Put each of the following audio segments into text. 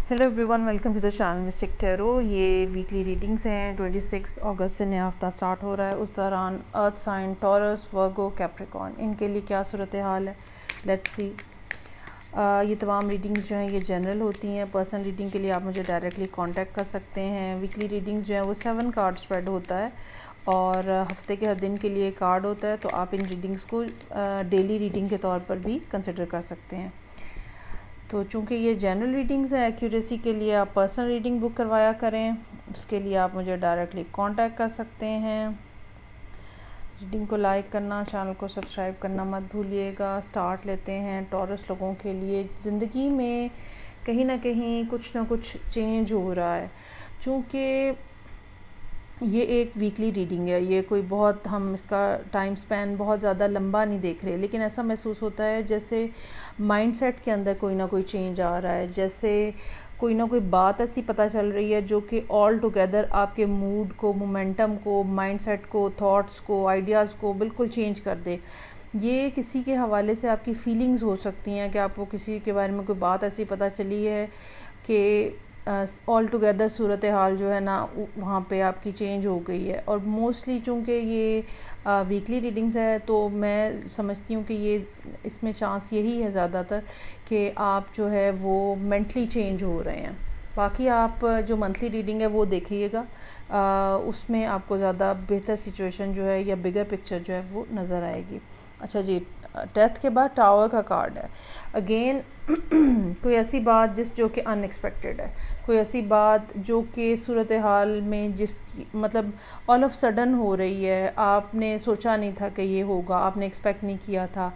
Hello everyone, welcome to the channel mystic tarot. ये weekly readings हैं। 26 अगस्त से नया हफ्ता स्टार्ट हो रहा है। उस दौरान अर्थ साइन, टॉरस, वर्गो, कैप्रिकॉर्न, इनके लिए क्या सूरत हाल है, लेट्स सी। ये तमाम रीडिंग्स जो हैं ये जनरल होती हैं। पर्सनल रीडिंग के लिए आप मुझे डायरेक्टली कांटेक्ट कर सकते हैं। वीकली रीडिंग्स जो है वो 7 कार्ड स्प्रेड होता है और हफ्ते के हर दिन के लिए कार्ड होता है, तो आप इन रीडिंग्स को डेली रीडिंग के तौर पर भी कंसिडर कर सकते हैं। तो चूँकि ये जनरल रीडिंग्स हैं, एक्यूरेसी के लिए आप पर्सनल रीडिंग बुक करवाया करें। उसके लिए आप मुझे डायरेक्टली कांटेक्ट कर सकते हैं। रीडिंग को लाइक करना, चैनल को सब्सक्राइब करना मत भूलिएगा। स्टार्ट लेते हैं। टॉरस लोगों के लिए ज़िंदगी में कहीं ना कहीं कुछ ना कुछ चेंज हो रहा है। चूँकि ये एक वीकली रीडिंग है, ये कोई बहुत हम इसका टाइम स्पैन बहुत ज़्यादा लंबा नहीं देख रहे, लेकिन ऐसा महसूस होता है जैसे माइंडसेट के अंदर कोई ना कोई चेंज आ रहा है। जैसे कोई ना कोई बात ऐसी पता चल रही है जो कि ऑल टुगेदर आपके मूड को, मोमेंटम को, माइंडसेट को, थॉट्स को, आइडियाज़ को बिल्कुल चेंज कर दे। ये किसी के हवाले से आपकी फीलिंग्स हो सकती हैं कि आपको किसी के बारे में कोई बात ऐसी पता चली है कि ऑल टुगेदर सूरत हाल जो है ना वहाँ पे आपकी चेंज हो गई है। और मोस्टली चूँकि ये वीकली रीडिंग्स है, तो मैं समझती हूँ कि ये इसमें चांस यही है ज़्यादातर कि आप जो है वो मेंटली चेंज हो रहे हैं। बाकी आप जो मंथली रीडिंग है वो देखिएगा, उसमें आपको ज़्यादा बेहतर सिचुएशन जो है या बिगर पिक्चर जो है वो नज़र आएगी। अच्छा जी, डेथ के बाद टावर का कार्ड है। अगेन कोई ऐसी बात जो कि अनएक्सपेक्टेड है, कोई ऐसी बात जो कि सूरत हाल में जिसकी मतलब ऑल ऑफ सडन हो रही है। आपने सोचा नहीं था कि ये होगा, आपने एक्सपेक्ट नहीं किया था,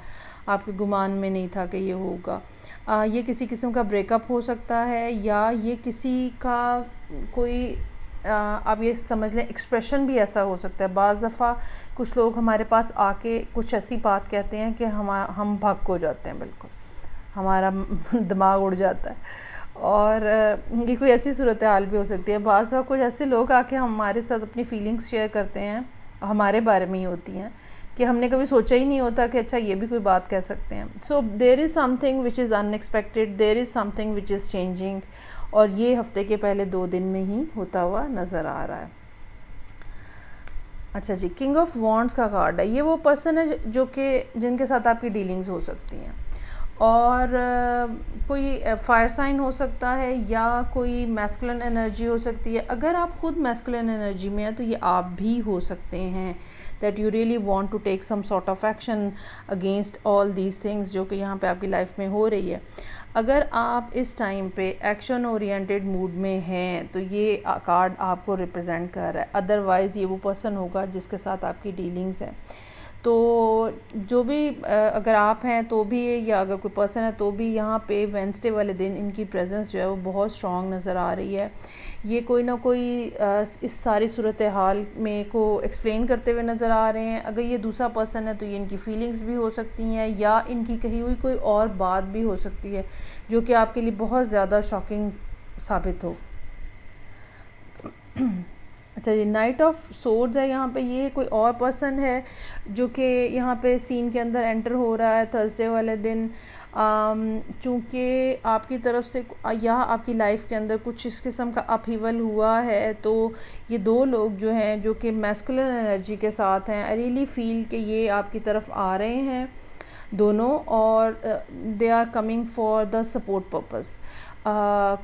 आपके गुमान में नहीं था कि ये होगा। ये किसी किस्म का ब्रेकअप हो सकता है या ये किसी का कोई आप ये समझ लें एक्सप्रेशन भी ऐसा हो सकता है। बाज़ दफ़ा कुछ लोग हमारे पास आके कुछ ऐसी बात कहते हैं कि हम भग हो जाते हैं, बिल्कुल हमारा दिमाग उड़ जाता है। और ये कोई ऐसी सूरत हाल भी हो सकती है। बाज़ दफ़ा कुछ ऐसे लोग आके हमारे साथ अपनी फीलिंग्स शेयर करते हैं, हमारे बारे में ही होती हैं कि हमने कभी सोचा ही नहीं होता कि अच्छा ये भी कोई बात कह सकते हैं। So there is something which is unexpected, there is something which is changing, और ये हफ्ते के पहले 2 दिन में ही होता हुआ नज़र आ रहा है। अच्छा जी, किंग ऑफ वॉन्ड्स का कार्ड है। ये वो पर्सन है जो कि जिनके साथ आपकी डीलिंग्स हो सकती हैं, और कोई फायर साइन हो सकता है या कोई मैस्कुलिन एनर्जी हो सकती है। अगर आप खुद मैस्कुलिन एनर्जी में हैं तो ये आप भी हो सकते हैं, that you really want to take some sort of action against all these things जो कि यहाँ पे आपकी लाइफ में हो रही है। अगर आप इस टाइम पे एक्शन ओरिएंटेड मूड में हैं तो ये कार्ड आपको रिप्रेजेंट कर रहा है। अदरवाइज़ ये वो पर्सन होगा जिसके साथ आपकी डीलिंग्स हैं। तो जो भी अगर आप हैं तो भी, या अगर कोई पर्सन है तो भी, यहाँ पे वेडनेसडे वाले दिन इनकी प्रेजेंस जो है वो बहुत स्ट्रॉन्ग नज़र आ रही है। ये कोई ना कोई इस सारी सूरत हाल में को एक्सप्लेन करते हुए नज़र आ रहे हैं। अगर ये दूसरा पर्सन है तो ये इनकी फीलिंग्स भी हो सकती हैं या इनकी कही हुई कोई और बात भी हो सकती है जो कि आपके लिए बहुत ज़्यादा शॉकिंग साबित हो। अच्छा, ये नाइट ऑफ सोर्ड्स है। यहाँ पे ये कोई और पर्सन है जो कि यहाँ पे सीन के अंदर एंटर हो रहा है थर्सडे वाले दिन। चूँकि आपकी तरफ से या आपकी लाइफ के अंदर कुछ इस किस्म का अपहीवल हुआ है, तो ये 2 लोग जो हैं जो कि मैस्कुलिन एनर्जी के साथ हैं, आई रियली फील कि ये आपकी तरफ आ रहे हैं दोनों, और they are coming for the support purpose.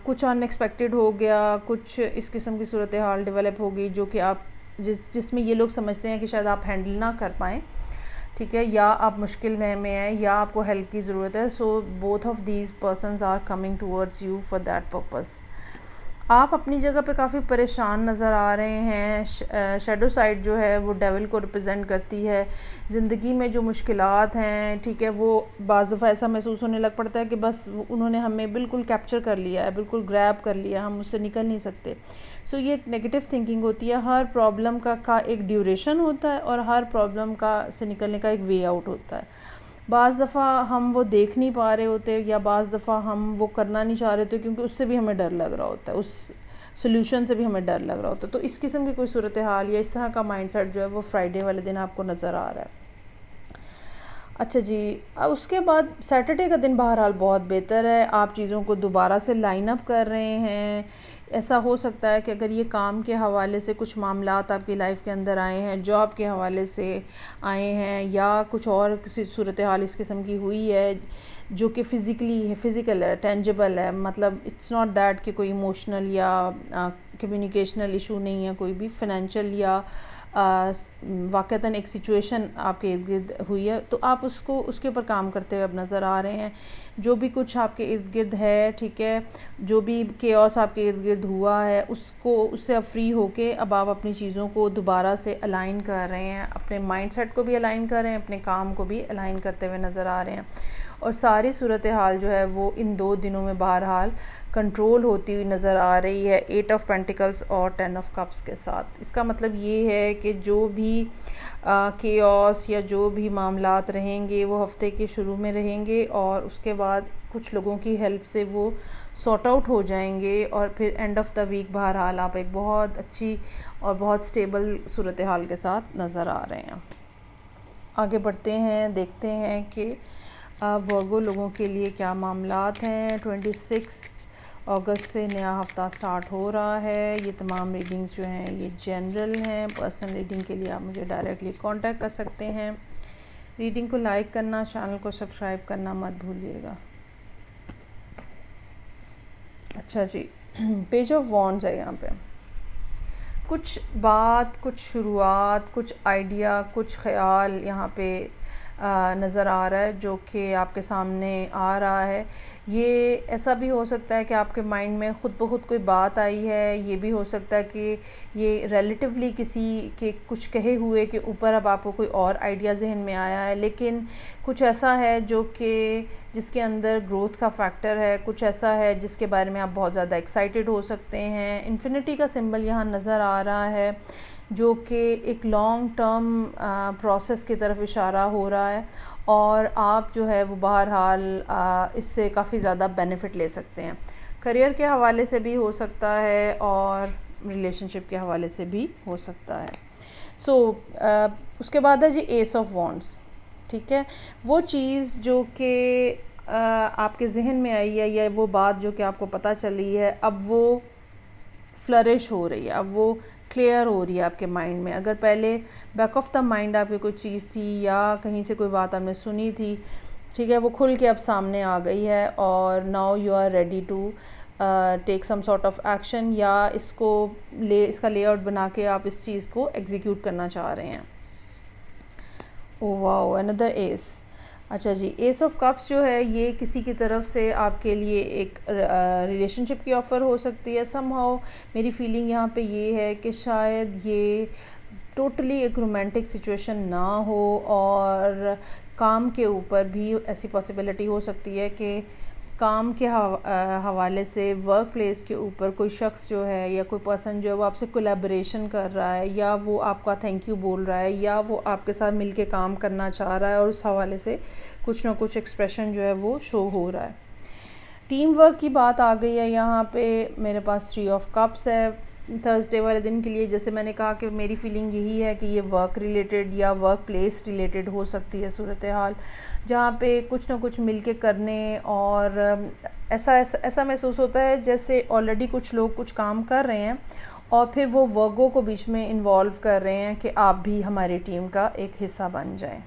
कुछ अनएक्सपेक्टेड हो गया, कुछ इस किस्म की सूरत हाल डेवलप हो गई जो कि आप जिसमें ये लोग समझते हैं कि शायद आप हैंडल ना कर पाएँ, ठीक है, या आप मुश्किल में हैं या आपको हेल्प की ज़रूरत है। So both of these persons are coming towards you for that purpose. आप अपनी जगह पे काफ़ी परेशान नज़र आ रहे हैं। शैडो साइड जो है वो डेविल को रिप्रेजेंट करती है। ज़िंदगी में जो मुश्किलात हैं, ठीक है, वो बाज़ दफ़ा ऐसा महसूस होने लग पड़ता है कि बस उन्होंने हमें बिल्कुल कैप्चर कर लिया है, बिल्कुल ग्रैब कर लिया, हम उससे निकल नहीं सकते। सो ये एक नेगेटिव थिंकिंग होती है। हर प्रॉब्लम का एक ड्यूरेशन होता है और हर प्रॉब्लम का से निकलने का एक वे आउट होता है। बाज़ दफ़ा हम वो देख नहीं पा रहे होते या बाज़ दफ़ा हम वो करना नहीं चाह रहे होते क्योंकि उससे भी हमें डर लग रहा होता है, उस सोल्यूशन से भी हमें डर लग रहा होता है। तो इस किस्म की कोई सूरत हाल या इस तरह का माइंडसेट जो है वो फ्राइडे वाले दिन आपको नज़र आ रहा है। अच्छा जी, उसके बाद सैटरडे का दिन बहरहाल बहुत बेहतर है, आप चीज़ों को दोबारा से लाइन अप कर रहे हैं। ऐसा हो सकता है कि अगर ये काम के हवाले से कुछ मामलात आपकी लाइफ के अंदर आए हैं, जॉब के हवाले से आए हैं, या कुछ और किसी सूरत हाल इस किस्म की हुई है जो कि फ़िज़िकल है, टेंजिबल है, मतलब इट्स नॉट दैट कि कोई इमोशनल या कम्युनिकेशनल इशू नहीं है, कोई भी फाइनेंशियल या वाक़तन एक सिचुएशन आपके इर्द गिर्द हुई है, तो आप उसको उसके ऊपर काम करते हुए अब नज़र आ रहे हैं। जो भी कुछ आपके इर्द गिर्द है, ठीक है, जो भी केओस आपके इर्द गिर्द हुआ है, उससे अब फ्री होके अब आप अपनी चीज़ों को दोबारा से अलाइन कर रहे हैं, अपने माइंडसेट को भी अलाइन कर रहे हैं, अपने काम को भी अलाइन करते हुए नज़र आ रहे हैं। और सारी सूरत हाल जो है वो इन 2 दिनों में बहरहाल कंट्रोल होती हुई नज़र आ रही है 8 ऑफ़ पेंटिकल्स और 10 ऑफ़ कप्स के साथ। इसका मतलब ये है कि जो भी केओस या जो भी मामलात रहेंगे वो हफ़्ते के शुरू में रहेंगे, और उसके बाद कुछ लोगों की हेल्प से वो सॉर्ट आउट हो जाएंगे, और फिर एंड ऑफ़ द वीक बहरहाल आप एक बहुत अच्छी और बहुत स्टेबल सूरत हाल के साथ नज़र आ रहे हैं। आगे बढ़ते हैं, देखते हैं कि वर्गो लोगों के लिए क्या मामलात हैं। 26 अगस्त से नया हफ़्ता स्टार्ट हो रहा है। ये तमाम रीडिंग्स जो हैं ये जनरल हैं। पर्सनल रीडिंग के लिए आप मुझे डायरेक्टली कांटेक्ट कर सकते हैं। रीडिंग को लाइक करना, चैनल को सब्सक्राइब करना मत भूलिएगा। अच्छा जी, पेज ऑफ वॉन्ड्स है यहाँ पे। कुछ बात, कुछ शुरुआत, कुछ आइडिया, कुछ ख़याल यहाँ पे नज़र आ रहा है जो कि आपके सामने आ रहा है। ये ऐसा भी हो सकता है कि आपके माइंड में ख़ुद ब खुद कोई बात आई है, ये भी हो सकता है कि ये रिलेटिवली किसी के कुछ कहे हुए के ऊपर अब आपको कोई और आइडिया जहन में आया है, लेकिन कुछ ऐसा है जो कि जिसके अंदर ग्रोथ का फैक्टर है, कुछ ऐसा है जिसके बारे में आप बहुत ज़्यादा एक्साइटेड हो सकते हैं। इन्फिनिटी का सिंबल यहाँ नज़र आ रहा है जो कि एक लॉन्ग टर्म प्रोसेस की तरफ इशारा हो रहा है, और आप जो है वो बहरहाल इससे काफ़ी ज़्यादा बेनिफिट ले सकते हैं। करियर के हवाले से भी हो सकता है और रिलेशनशिप के हवाले से भी हो सकता है। उसके बाद है जी एस ऑफ वॉन्ड्स। ठीक है, वो चीज़ जो कि आपके जहन में आई है, या वो बात जो कि आपको पता चली है, अब वो फ्लरिश हो रही है, अब वो क्लियर हो रही है आपके माइंड में। अगर पहले बैक ऑफ द माइंड आपकी कोई चीज़ थी या कहीं से कोई बात आपने सुनी थी, ठीक है, वो खुल के अब सामने आ गई है, और now you are ready to take some sort of action, या इसका लेआउट बना के आप इस चीज़ को एग्जीक्यूट करना चाह रहे हैं। Oh wow, another S. अच्छा जी, एस ऑफ कप्स जो है ये किसी की तरफ से आपके लिए एक रिलेशनशिप की ऑफ़र हो सकती है। समहाउ मेरी फीलिंग यहाँ पे ये है कि शायद ये टोटली एक रोमांटिक सिचुएशन ना हो, और काम के ऊपर भी ऐसी पॉसिबिलिटी हो सकती है कि काम के हवाले से वर्क प्लेस के ऊपर कोई शख्स जो है या कोई पर्सन जो है वो आपसे कोलैबोरेशन कर रहा है, या वो आपका थैंक यू बोल रहा है, या वो आपके साथ मिलके काम करना चाह रहा है, और उस हवाले से कुछ ना कुछ एक्सप्रेशन जो है वो शो हो रहा है। टीम वर्क की बात आ गई है यहाँ पे। मेरे पास 3 ऑफ कप्स है थर्सडे वाले दिन के लिए। जैसे मैंने कहा कि मेरी फीलिंग यही है कि ये वर्क रिलेटेड या वर्क प्लेस रिलेटेड हो सकती है सूरत हाल, जहाँ पे कुछ ना कुछ मिलके करने, और ऐसा महसूस होता है जैसे ऑलरेडी कुछ लोग कुछ काम कर रहे हैं और फिर वो वर्गों को बीच में इन्वॉल्व कर रहे हैं कि आप भी हमारी टीम का एक हिस्सा बन जाएं।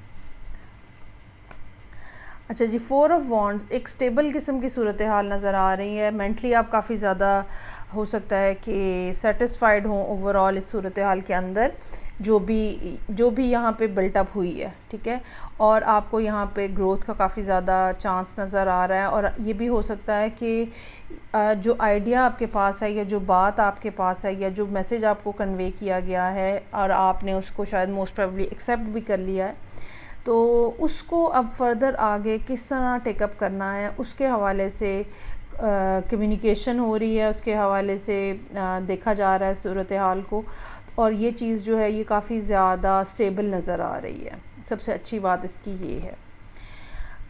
अच्छा जी, 4 ऑफ वॉन्ड्स एक स्टेबल किस्म की सूरत हाल नज़र आ रही है। मेंटली आप काफ़ी ज़्यादा हो सकता है कि सेटिस्फाइड हों ओवरऑल इस सूरत हाल के अंदर जो भी यहाँ पे बिल्टअप हुई है, ठीक है, और आपको यहाँ पे ग्रोथ का काफ़ी ज़्यादा चांस नज़र आ रहा है। और ये भी हो सकता है कि जो आइडिया आपके पास है, या जो बात आपके पास है, या जो मैसेज आपको कन्वे किया गया है और आपने उसको शायद मोस्ट प्रोबेबली एक्सेप्ट भी कर लिया है, तो उसको अब फर्दर आगे किस तरह टेकअप करना है उसके हवाले से कम्युनिकेशन हो रही है, उसके हवाले से देखा जा रहा है सूरत हाल को, और ये चीज़ जो है ये काफ़ी ज़्यादा स्टेबल नज़र आ रही है। सबसे अच्छी बात इसकी ये है।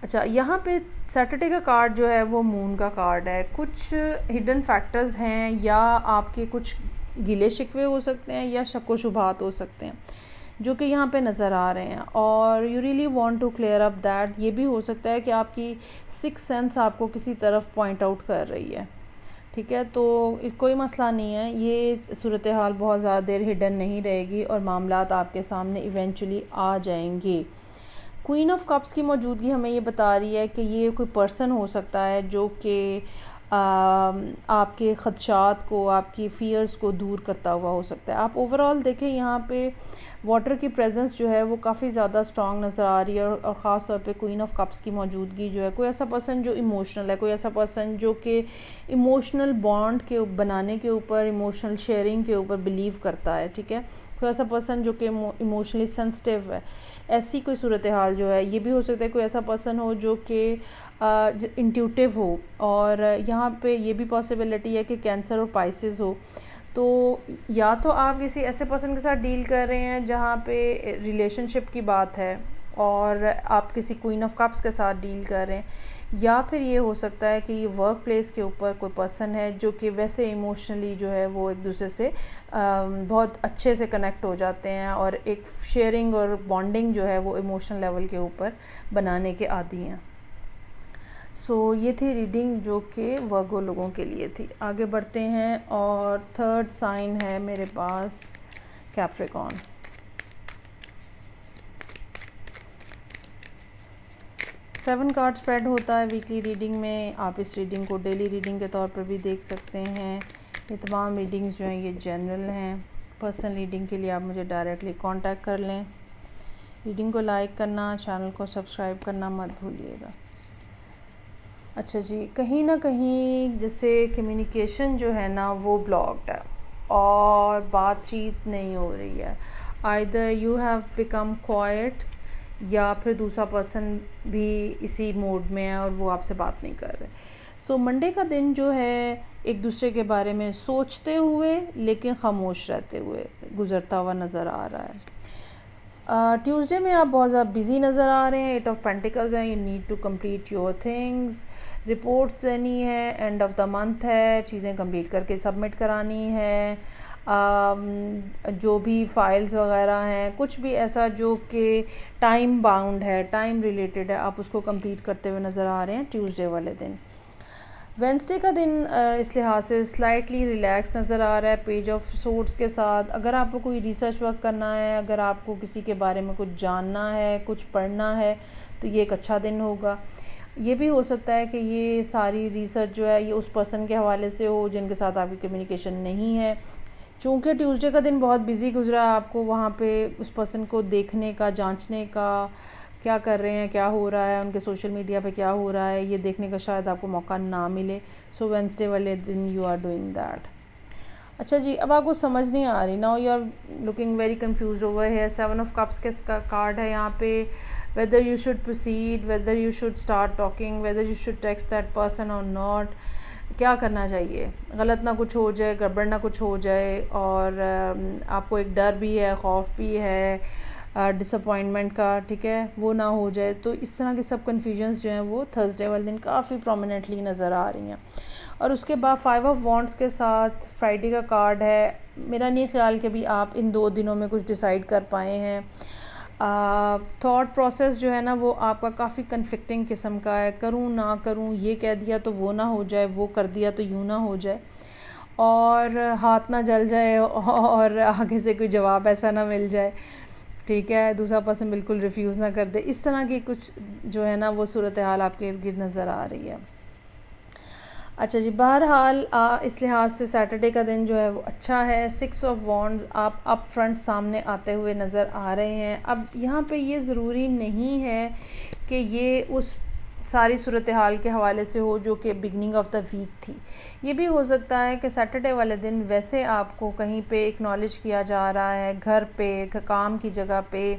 अच्छा, यहाँ पे सैटरडे का कार्ड जो है वो मून का कार्ड है। कुछ हिडन फैक्टर्स हैं, या आपके कुछ गिले शिकवे हो सकते हैं, या शक व शुबहात हो सकते हैं। जो कि यहाँ पे नज़र आ रहे हैं, और you really want to clear up that. ये भी हो सकता है कि आपकी सिक्स सेंस आपको किसी तरफ पॉइंट आउट कर रही है, ठीक है। तो कोई मसला नहीं है, ये सूरत हाल बहुत ज़्यादा देर हिडन नहीं रहेगी और मामलात आपके सामने इवेंचुअली आ जाएंगे। क्वीन ऑफ कप्स की मौजूदगी हमें ये बता रही है कि ये कोई पर्सन हो सकता है जो कि आपके ख़दशात को, आपकी फ़ियर्स को दूर करता हुआ हो सकता है। आप ओवरऑल देखें यहाँ पे वाटर की प्रेजेंस जो है वो काफ़ी ज़्यादा स्ट्रॉन्ग नज़र आ रही है, और ख़ास तौर पे क्वीन ऑफ कप्स की मौजूदगी जो है, कोई ऐसा पर्सन जो इमोशनल है, कोई ऐसा पर्सन जो कि इमोशनल बॉन्ड के बनाने के ऊपर, इमोशनल शेयरिंग के ऊपर बिलीव करता है, ठीक है। कोई ऐसा पर्सन जो कि इमोशनली सेंसिटिव है, ऐसी कोई सूरत हाल जो है। ये भी हो सकता है कोई ऐसा पर्सन हो जो कि इंट्यूटिव हो, और यहाँ पे ये भी पॉसिबिलिटी है कि कैंसर और पाइसेस हो। तो या तो आप किसी ऐसे पर्सन के साथ डील कर रहे हैं जहाँ पे रिलेशनशिप की बात है, और आप किसी क्वीन ऑफ कप्स के साथ डील कर रहे हैं, या फिर ये हो सकता है कि ये वर्क प्लेस के ऊपर कोई पर्सन है जो कि वैसे इमोशनली जो है वो एक दूसरे से बहुत अच्छे से कनेक्ट हो जाते हैं, और एक शेयरिंग और बॉन्डिंग जो है वो इमोशनल लेवल के ऊपर बनाने के आदी हैं। सो ये थी रीडिंग जो कि वर्गो लोगों के लिए थी। आगे बढ़ते हैं, और थर्ड साइन है मेरे पास कैप्रिकॉर्न। सेवन कार्ड स्प्रेड होता है वीकली रीडिंग में। आप इस रीडिंग को डेली रीडिंग के तौर पर भी देख सकते हैं। ये तमाम रीडिंग्स जो हैं ये जनरल हैं। पर्सनल रीडिंग के लिए आप मुझे डायरेक्टली कांटेक्ट कर लें। रीडिंग को लाइक करना, चैनल को सब्सक्राइब करना मत भूलिएगा। अच्छा जी, कहीं ना कहीं जैसे कम्युनिकेशन जो है ना वो ब्लॉक्ड है और बातचीत नहीं हो रही है। Either you have become quite, या फिर दूसरा पर्सन भी इसी मोड में है और वो आपसे बात नहीं कर रहे। सो मंडे का दिन जो है एक दूसरे के बारे में सोचते हुए लेकिन खामोश रहते हुए गुज़रता हुआ नज़र आ रहा है। ट्यूसडे में आप बहुत ज़्यादा बिज़ी नज़र आ रहे हैं। 8 ऑफ पेंटिकल्स हैं, you need to complete your things. Reports देनी है, एंड ऑफ द मंथ है, चीज़ें कंप्लीट करके सबमिट करानी है। जो भी फाइल्स वगैरह हैं, कुछ भी ऐसा जो कि टाइम बाउंड है, टाइम रिलेटेड है, आप उसको कंप्लीट करते हुए नज़र आ रहे हैं ट्यूसडे वाले दिन। वेंसडे का दिन इस लिहाज से स्लाइटली रिलैक्स नज़र आ रहा है, पेज ऑफ सोर्ड्स के साथ। अगर आपको कोई रिसर्च वर्क करना है, अगर आपको किसी के बारे में कुछ जानना है, कुछ पढ़ना है, तो ये एक अच्छा दिन होगा। ये भी हो सकता है कि ये सारी रिसर्च जो है ये उस पर्सन के हवाले से हो जिनके साथ आपकी कम्युनिकेशन नहीं है। चूँकि ट्यूसडे का दिन बहुत बिज़ी गुजरा, आपको वहाँ पे उस पर्सन को देखने का, जांचने का, क्या कर रहे हैं, क्या हो रहा है, उनके सोशल मीडिया पे क्या हो रहा है, ये देखने का शायद आपको मौका ना मिले। सो वेंसडे वाले दिन यू आर डूइंग दैट। अच्छा जी, अब आपको समझ नहीं आ रही, now you are looking very confuse over here. 7 of cups के कार्ड है यहाँ पे। whether you should proceed, whether you should start talking, whether you should text that person or not, क्या करना चाहिए। गलत ना कुछ हो जाए, गड़बड़ ना कुछ हो जाए, और आपको एक डर भी है, खौफ भी है डिसअपॉइंटमेंट का, ठीक है, वो ना हो जाए। तो इस तरह की सब कन्फ्यूजन्स जो हैं वो थर्सडे वाले दिन काफ़ी प्रोमिनेंटली नज़र आ रही हैं। और उसके बाद 5 ऑफ वॉन्ड्स के साथ फ्राइडे का कार्ड है। मेरा नहीं ख्याल कि भी आप इन 2 दिनों में कुछ डिसाइड कर पाए हैं। थॉट प्रोसेस जो है ना वो आपका काफ़ी कन्फ्लिक्टिंग किस्म का है। करूँ ना करूँ, ये कह दिया तो वो ना हो जाए, वो कर दिया तो यूँ ना हो जाए, और हाथ ना जल जाए, और आगे से कोई जवाब ऐसा ना मिल जाए, ठीक है, दूसरा पर्सन बिल्कुल रिफ्यूज़ ना कर दे। इस तरह की कुछ जो है ना वो सूरत हाल आपके इर्द गिर्द नज़र आ रही है। अच्छा जी, बहरहाल इस लिहाज से सैटरडे का दिन जो है वो अच्छा है। 6 ऑफ वॉन्ड्स आप अप फ्रंट सामने आते हुए नज़र आ रहे हैं। अब यहाँ पे ये ज़रूरी नहीं है कि ये उस सारी सूरत हाल के हवाले से हो जो कि बिगनिंग ऑफ द वीक थी। ये भी हो सकता है कि सैटरडे वाले दिन वैसे आपको कहीं पे एक्नॉलेज किया जा रहा है, घर पे, काम की जगह पे,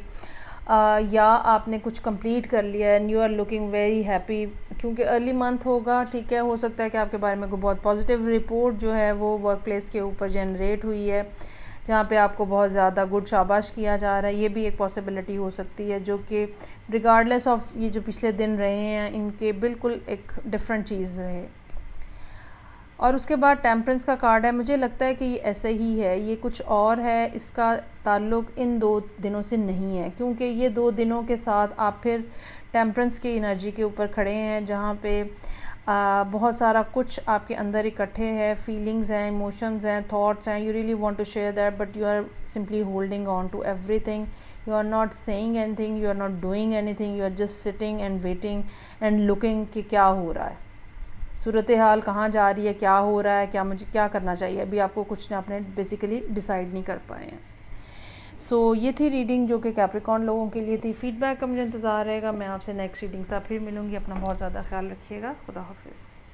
या आपने कुछ कंप्लीट कर लिया and you are looking very happy, क्योंकि अर्ली मंथ होगा, ठीक है। हो सकता है कि आपके बारे में कोई बहुत पॉजिटिव रिपोर्ट जो है वो वर्क प्लेस के ऊपर जनरेट हुई है, जहाँ पे आपको बहुत ज़्यादा गुड शाबाश किया जा रहा है। ये भी एक पॉसिबिलिटी हो सकती है, जो कि रिगार्डलेस ऑफ ये जो पिछले दिन रहे हैं इनके बिल्कुल एक डिफरेंट चीज़ रहे। और उसके बाद टेम्परेंस का कार्ड है, मुझे लगता है कि ये ऐसे ही है, ये कुछ और है, इसका ताल्लुक़ इन 2 दिनों से नहीं है, क्योंकि ये 2 दिनों के साथ आप फिर टेम्परेंस की एनर्जी के ऊपर खड़े हैं, जहाँ पे बहुत सारा कुछ आपके अंदर इकट्ठे है, फीलिंग्स हैं, इमोशंस हैं, थॉट्स हैं, you really want to share that but you are simply holding on to everything, you are not saying anything, you are not doing anything, you are just sitting and waiting and looking कि क्या हो रहा है, सूरत हाल कहाँ जा रही है, क्या हो रहा है, क्या मुझे क्या करना चाहिए, अभी आपको कुछ ना आपने बेसिकली डिसाइड नहीं कर पाए हैं। सो ये थी रीडिंग जो कि कैप्रिकॉर्न लोगों के लिए थी। फीडबैक का मुझे इंतज़ार रहेगा, मैं आपसे नेक्स्ट रीडिंग से फिर मिलूँगी। अपना बहुत ज़्यादा ख्याल रखिएगा। खुदा हाफिज़।